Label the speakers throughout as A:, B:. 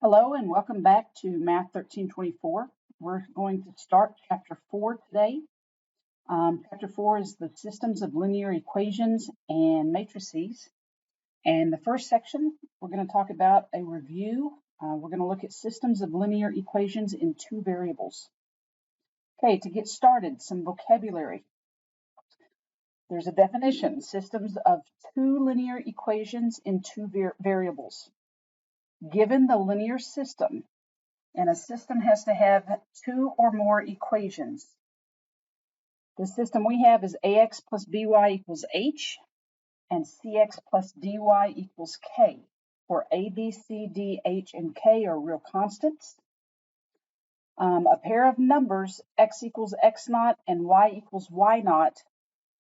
A: Hello and welcome back to Math 1324. We're going to start Chapter 4 today. Chapter 4 is the systems of linear equations and matrices. And the first section, we're going to talk about a review. We're going to look at systems of linear equations in two variables. Okay, to get started, some vocabulary. There's a definition, systems of two linear equations in two variables. Given the linear system, and a system has to have two or more equations. The system we have is ax plus by equals h, and cx plus dy equals k, where a, b, c, d, h, and k are real constants. A pair of numbers, x equals x naught and y equals y naught,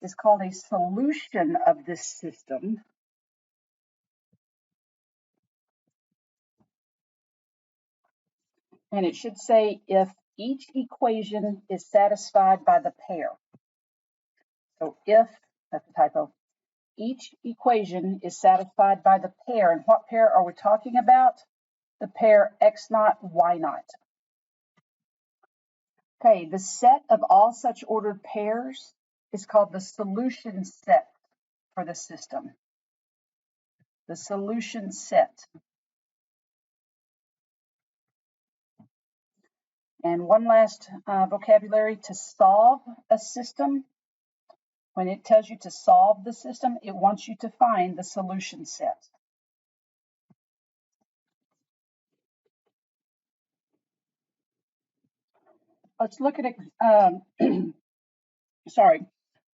A: is called a solution of this system. And it should say if each equation is satisfied by the pair. So if, that's a typo, each equation is satisfied by the pair. And what pair are we talking about? The pair x naught, y naught. Okay, the set of all such ordered pairs is called the solution set for the system. The solution set. And one last vocabulary, to solve a system. When it tells you to solve the system, it wants you to find the solution set. Let's look at it.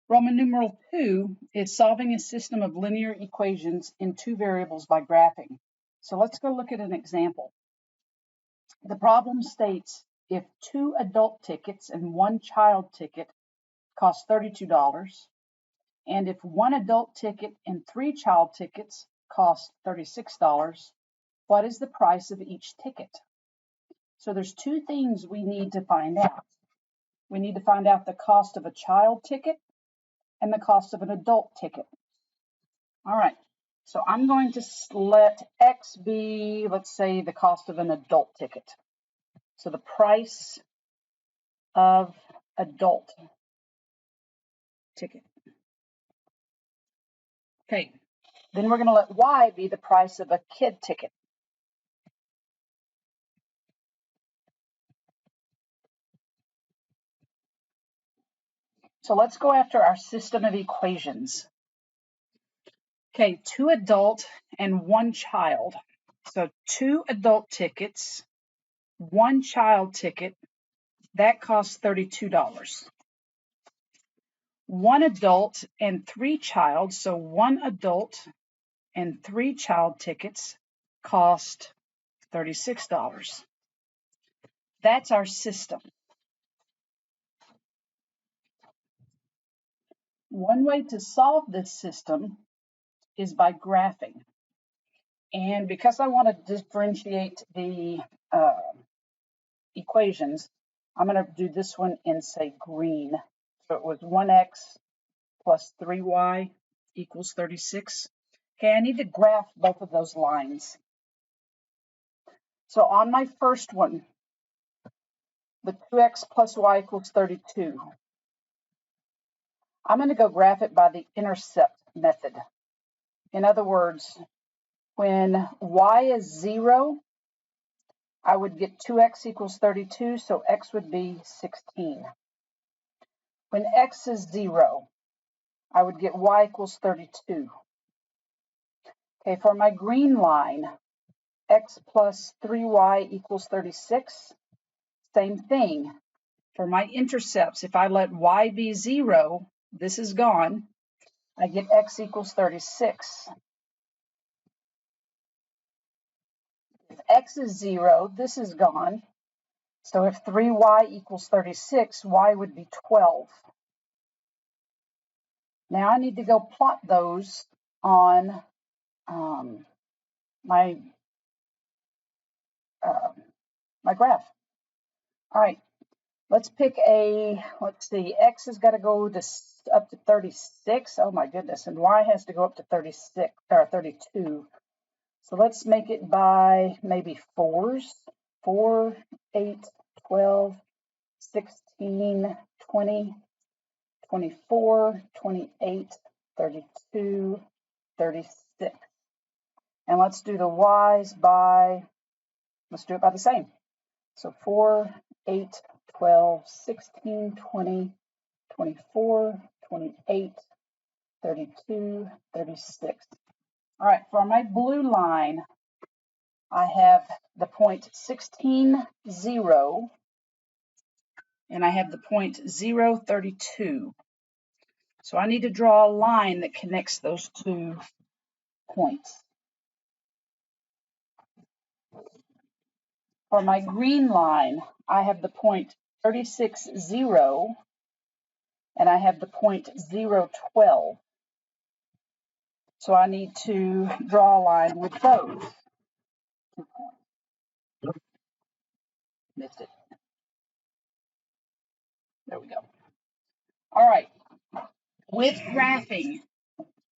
A: Roman numeral 2 is solving a system of linear equations in two variables by graphing. So let's go look at an example. The problem states if two adult tickets and one child ticket cost $32, and if one adult ticket and three child tickets cost $36, what is the price of each ticket? So there's two things we need to find out. We need to find out the cost of a child ticket and the cost of an adult ticket. All right, so I'm going to let X be, let's say, the cost of an adult ticket. So the price of adult ticket. Okay, then we're going to let Y be the price of a kid ticket. So let's go after our system of equations. Okay, two adult and one child. So two adult tickets, one child ticket, that costs $32. One adult and three child, so one adult and three child tickets cost $36. That's our system. One way to solve this system is by graphing. And because I want to differentiate the equations, I'm going to do this one in, say, green. So it was 1x plus 3y equals 36. Okay, I need to graph both of those lines. So on my first one, the 2x plus y equals 32. I'm going to go graph it by the intercept method. In other words, when y is 0, I would get 2x equals 32, so x would be 16. When x is 0, I would get y equals 32. Okay, for my green line, x plus 3y equals 36. Same thing. For my intercepts, if I let y be 0, this is gone, I get x equals 36. If x is 0, this is gone. So if 3y equals 36, y would be 12. Now I need to go plot those on my graph. All right, let's pick let's see, x has got to go to up to 36. Oh my goodness, and y has to go up to 36 or 32. So let's make it by maybe 4s. 4, 8, 12, 16, 20, 24, 28, 32, 36. And let's do the y's by, let's do it by the same. So 4, 8, 12, 16, 20, 24, 28, 32, 36. All right, for my blue line, I have the point 16, 0, and I have the point 0, 32. So I need to draw a line that connects those 2 points. For my green line, I have the point 36, 0, and I have the point 0, 12. So I need to draw a line with those 2 points. Missed it. There we go. All right. With graphing,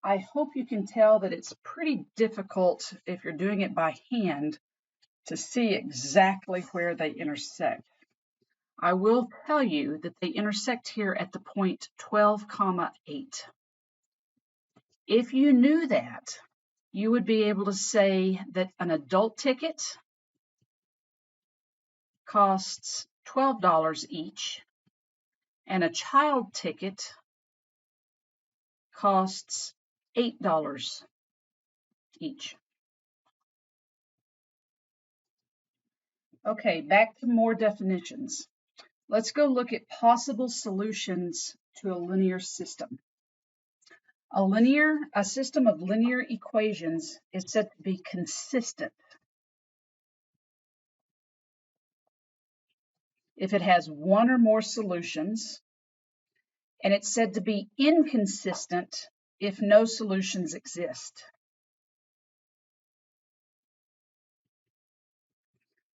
A: I hope you can tell that it's pretty difficult if you're doing it by hand to see exactly where they intersect. I will tell you that they intersect here at the point 12, 8. If you knew that, you would be able to say that an adult ticket costs $12 each, and a child ticket costs $8 each. Okay, back to more definitions. Let's go look at possible solutions to a linear system. A system of linear equations is said to be consistent if it has one or more solutions, and it's said to be inconsistent if no solutions exist.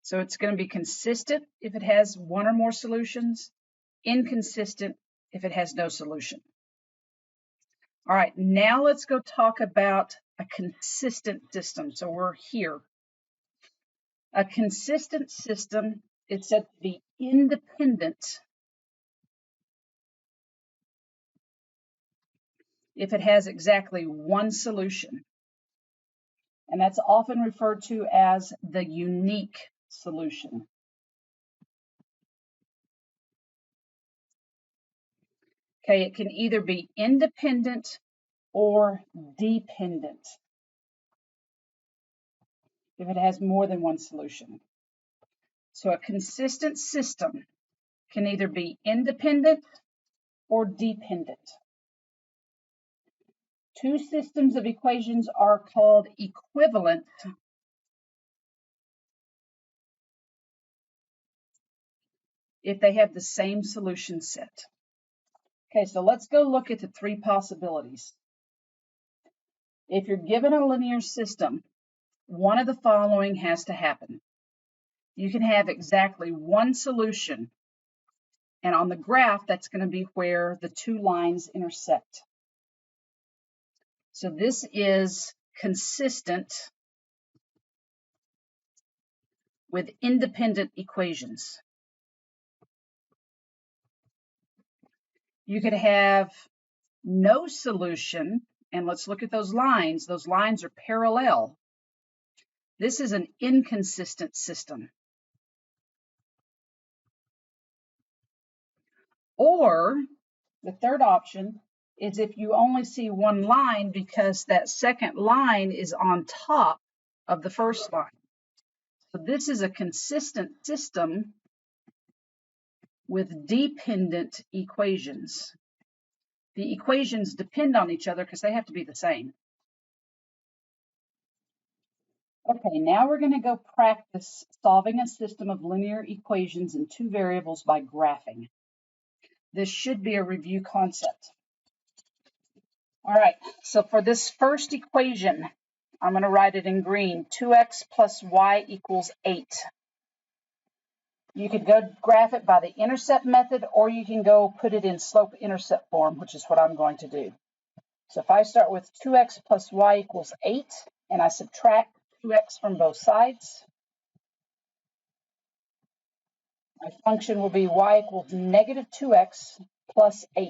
A: So it's going to be consistent if it has one or more solutions, inconsistent if it has no solution. All right, now let's go talk about a consistent system. So we're here. A consistent system is said to be independent if it has exactly one solution. And that's often referred to as the unique solution. Okay, it can either be independent or dependent if it has more than one solution. So a consistent system can either be independent or dependent. 2 systems of equations are called equivalent if they have the same solution set. Okay, so let's go look at the 3 possibilities. If you're given a linear system, one of the following has to happen. You can have exactly one solution, and on the graph, that's going to be where the 2 lines intersect. So this is consistent with independent equations. You could have no solution, and let's look at those lines. Those lines are parallel. This is an inconsistent system. Or the third option is if you only see one line because that second line is on top of the first line. So this is a consistent system with dependent equations. The equations depend on each other because they have to be the same. Okay, now we're going to go practice solving a system of linear equations in 2 variables by graphing. This should be a review concept. All right, so for this first equation, I'm going to write it in green. 2x plus y equals 8. You could go graph it by the intercept method, or you can go put it in slope-intercept form, which is what I'm going to do. So if I start with 2x plus y equals 8, and I subtract 2x from both sides. My function will be y equals negative 2x plus 8.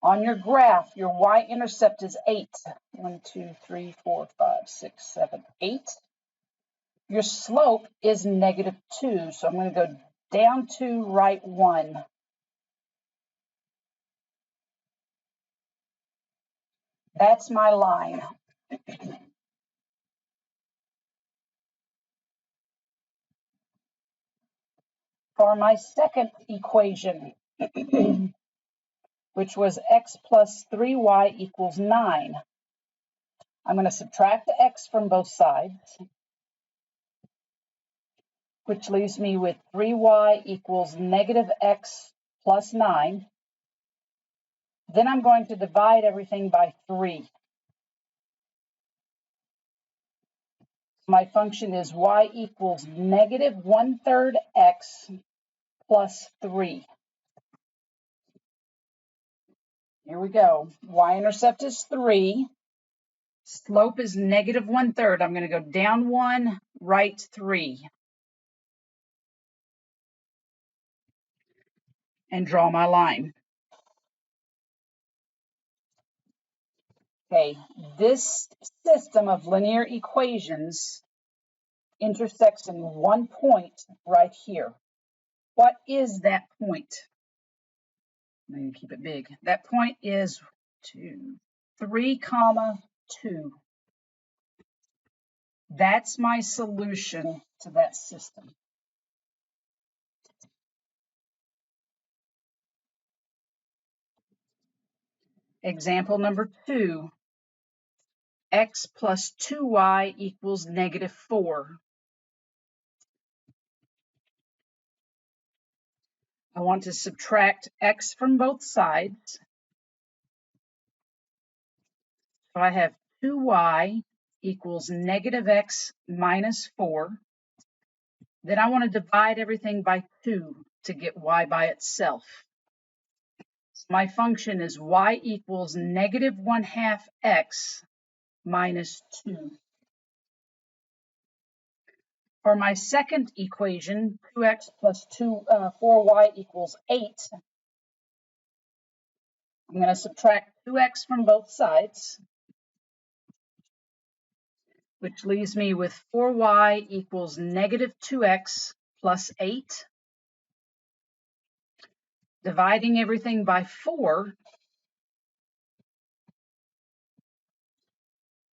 A: On your graph, your y-intercept is 8. 1, 2, 3, 4, 5, 6, 7, 8. Your slope is negative 2, so I'm going to go down 2, right 1. That's my line. For my second equation, which was x plus 3y equals 9, I'm going to subtract the x from both sides, which leaves me with 3y equals negative x plus 9. Then I'm going to divide everything by 3. My function is y equals negative 1/3 x plus 3. Here we go. Y-intercept is 3. Slope is negative 1/3. I'm going to go down 1, right 3. And draw my line. Okay, this system of linear equations intersects in one point right here. What is that point? I'm going to keep it big. That point is 3, 2. That's my solution to that system. Example number 2, x plus 2y equals negative 4. I want to subtract x from both sides. So I have 2y equals negative x minus 4. Then I want to divide everything by 2 to get y by itself. So my function is y equals negative 1/2 x minus 2. For my second equation, 2x plus 4y equals 8, I'm going to subtract 2x from both sides, which leaves me with 4y equals negative 2x plus 8. Dividing everything by 4,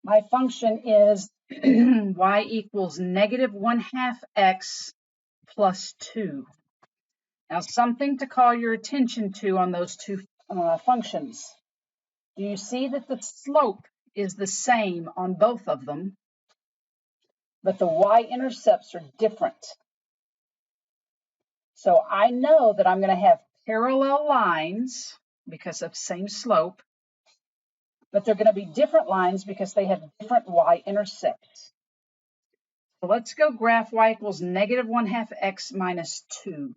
A: my function is y equals negative 1/2 x plus 2. Now, something to call your attention to on those two functions. Do you see that the slope is the same on both of them, but the y-intercepts are different? So I know that I'm going to have parallel lines because of same slope, but they're going to be different lines because they have different y-intercepts. So let's go graph y equals negative 1/2 x minus 2.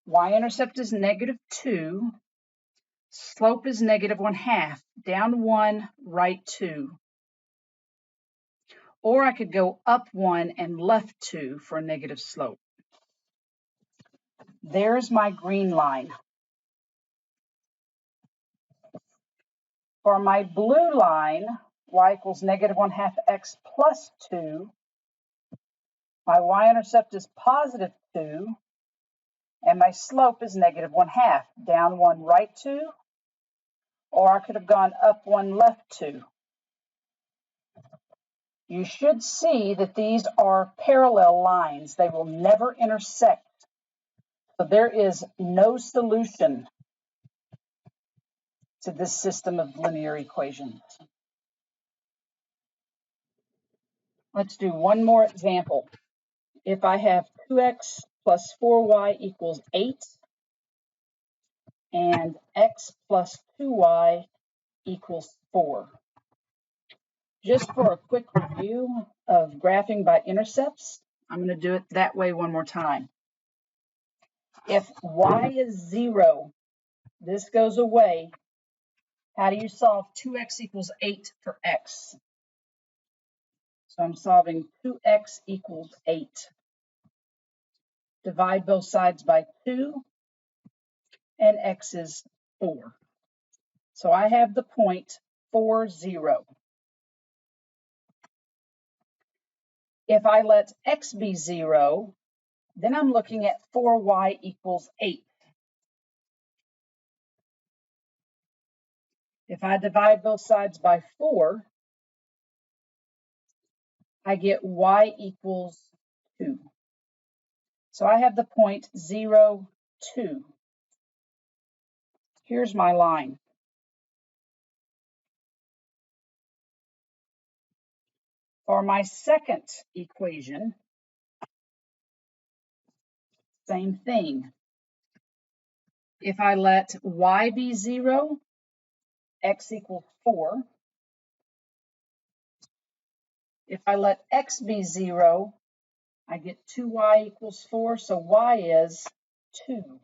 A: Y-intercept is negative 2. Slope is negative 1/2. Down 1, right 2. Or I could go up 1 and left 2 for a negative slope. There's my green line. For my blue line, y equals negative 1/2 x plus 2. My y-intercept is positive 2. And my slope is negative 1/2. Down 1, right 2. Or I could have gone up 1, left 2. You should see that these are parallel lines. They will never intersect. So there is no solution to this system of linear equations. Let's do one more example. If I have 2x plus 4y equals 8 and x plus 2y equals 4. Just for a quick review of graphing by intercepts, I'm going to do it that way one more time. If y is 0, this goes away. How do you solve 2x equals 8 for x? So I'm solving 2x equals 8. Divide both sides by 2, and x is 4. So I have the point 4, 0. If I let x be 0, then I'm looking at 4y equals 8. If I divide both sides by 4, I get y equals 2. So I have the point 0, 2. Here's my line. For my second equation, same thing. If I let y be 0, x equals 4. If I let x be 0, I get 2y equals 4, so y is 2.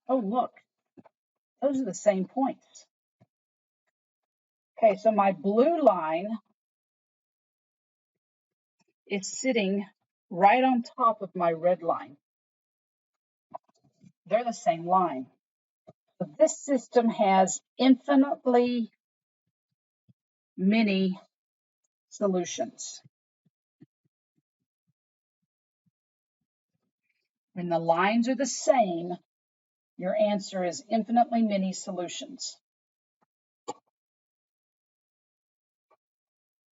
A: Oh, look, those are the same points. Okay, so my blue line is sitting right on top of my red line. They're the same line. So this system has infinitely many solutions. When the lines are the same, your answer is infinitely many solutions.